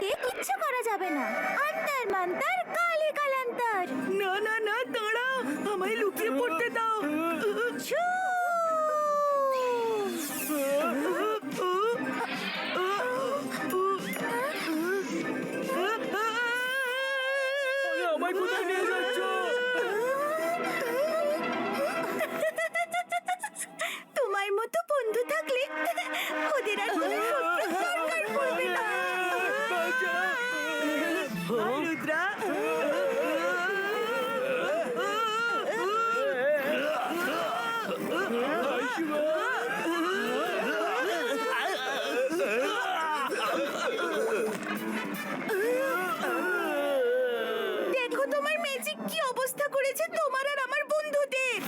কে কিচ্ছু করা যাবে না। অন্তর মন্তর কালি কালান্তর। না না না, দাঁড়া, আমায় লুকিয়ে পড়তে দাও। ছু! আমায় কোথায় নিয়ে যাচ্ছ? তোমার মতো বন্ধু থাকলে ওদের আর কোনো শত্রুর দরকার পড়বে না। রুদ্রা, দেখো তোমার ম্যাজিক কি অবস্থা করেছে তোমার আর আমার বন্ধুদের।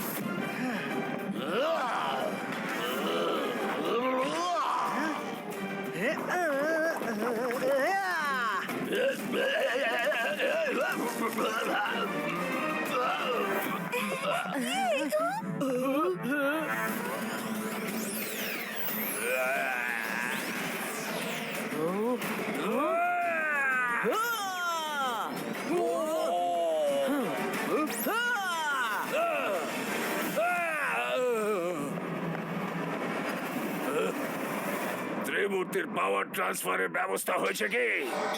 ত্রিমূর্তির পাওয়ার ট্রান্সফারের ব্যবস্থা হয়েছে কি?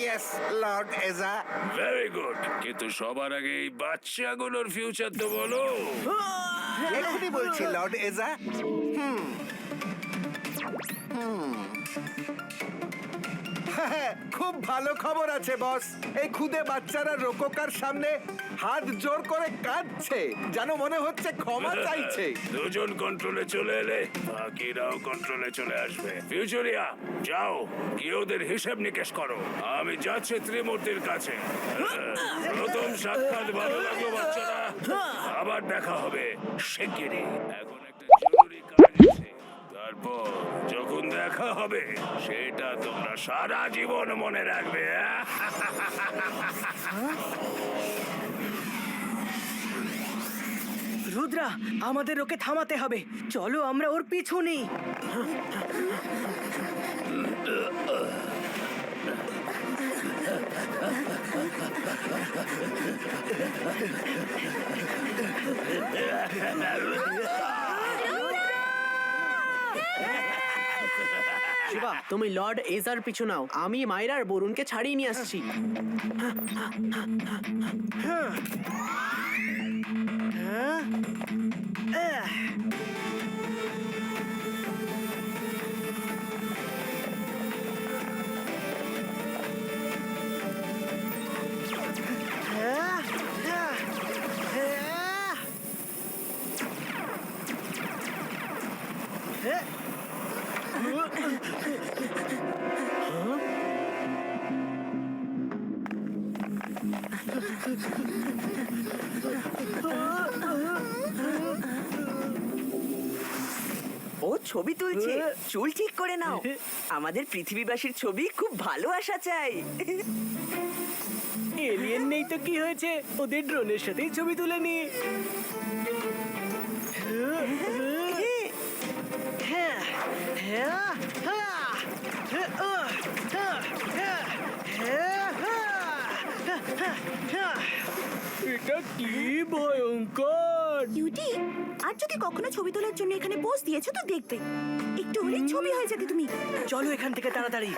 ইয়েস লর্ড এজা। ভেরি গুড, কিন্তু সবার আগে এই বাচ্চাগুলোর ফিউচার তো বলো। এখনই বলছি লর্ড এজা। খুব ভালো খবর আছে বস। এই খুদে বাচ্চারা রোকোকার সামনে হাত জোর করে কাঁদছে, যেন মনে হচ্ছে ক্ষমা চাইছে। দুজন কন্ট্রোলে চলে এলে বাকিরাও কন্ট্রোলে চলে আসবে। ফিউচারিয়া, যাও গিয়ে ওদের হিসেব নিকেশ করো। আমি যাচ্ছি ত্রিমূর্তির কাছে। প্রথম সাক্ষাৎ ভালো লাগলো বাচ্চারা, আবার দেখা হবে শিগগিরই। এখন একটা জরুরি কাজ আছে, তারপর যখন দেখা হবে সেটা তোমরা সারা জীবন মনে রাখবে। রুদ্রা, আমাদের ওকে থামাতে হবে। চলো আমরা ওর পিছু নিই। শিবা, তুমি লর্ড এজার পিছু নাও, আমি মাইরার বরুণকে ছাড়িয়ে নিয়ে আসছি। ও ছবি তুলছে, চুল ঠিক করে নাও। আমাদের পৃথিবীবাসীর ছবি খুব ভালো আসা চাই। এলিয়েন নেই তো কি হয়েছে, ওদের ড্রোনের সাথেই ছবি তুলে নি। এটা কি ভয়ঙ্কর! কিউটি, আর যদি কখনো ছবি তোলার জন্য এখানে পোজ দিয়েছো তো দেখবে, একটু হলেই ছবি হয়ে যাবে তুমি। চলো এখান থেকে তাড়াতাড়ি।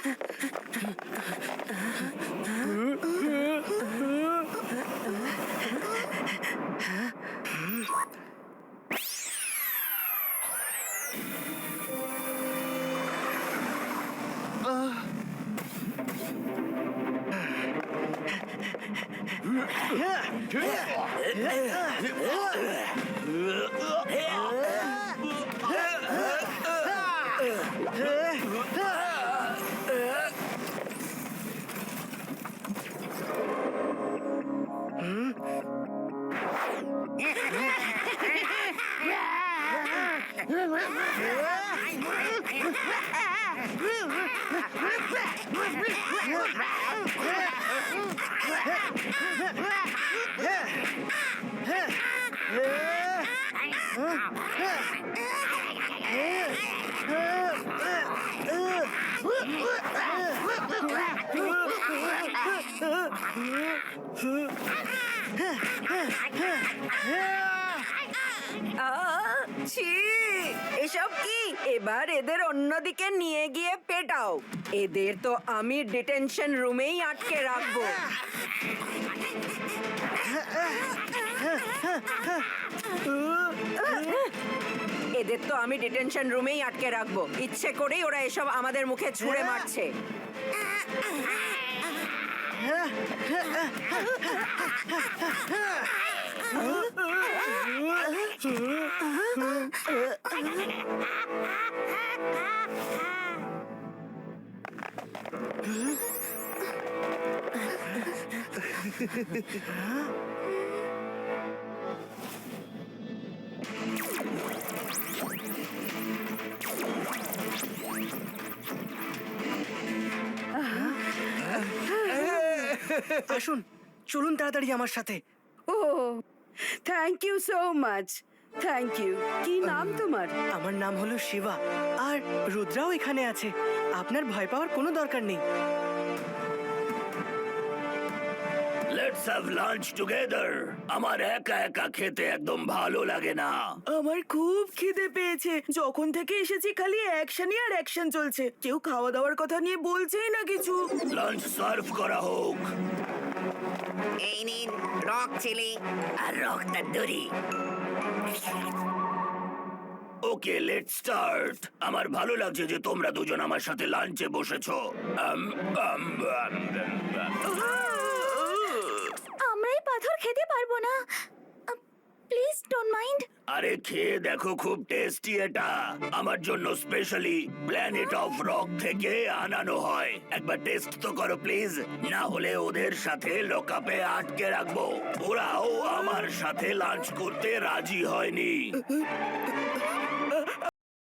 ছি, এসব কি? এবার এদের অন্যদিকে নিয়ে গিয়ে পেটাও। এদের তো আমি ডিটেনশন রুমেই আটকে রাখবো। এদের তো আমি ডিটেনশন রুমেই আটকে রাখবো। ইচ্ছে করেই ওরা এসব আমাদের মুখে ছুঁড়ে মারছে। আসুন, চলুন তাড়াতাড়ি আমার সাথে। Oh thank you so much, thank you. কি নাম তোমার? আমার নাম হলো শিবা, আর রুদ্রাও এখানে আছে। আপনার ভয় পাওয়ার কোনো দরকার নেই। Let's have lunch together. আমার একা একা খেতে একদম ভালো লাগে না। আমার খুব খিদে পেয়েছে। যখন থেকে এসেছি খালি অ্যাকশনই আর অ্যাকশন চলছে। কেউ খাওয়া দাওয়ার কথা নিয়ে বলছেই না কিছু। লাঞ্চ সার্ভ করা হোক। এই নিন রক চিলি আর rock tandoori. Okay, let's start. আমার ভালো লাগছে যে তোমরা দুজন আমার সাথে লাঞ্চে বসেছো। আমরা এই পাথর খেতে পারবো না, প্লিজ ডোন্ট মাইন্ড। আরে খেয়ে দেখো, খুব টেস্টি এটা। আমার জন্য স্পেশালি প্ল্যানেট অফ রক থেকে আনানো হয়। একবার টেস্ট তো করো প্লিজ, না হলে ওদের সাথে লকআপে আটকে রাখবো। ওরাও আমার সাথে লাঞ্চ করতে রাজি হয়নি।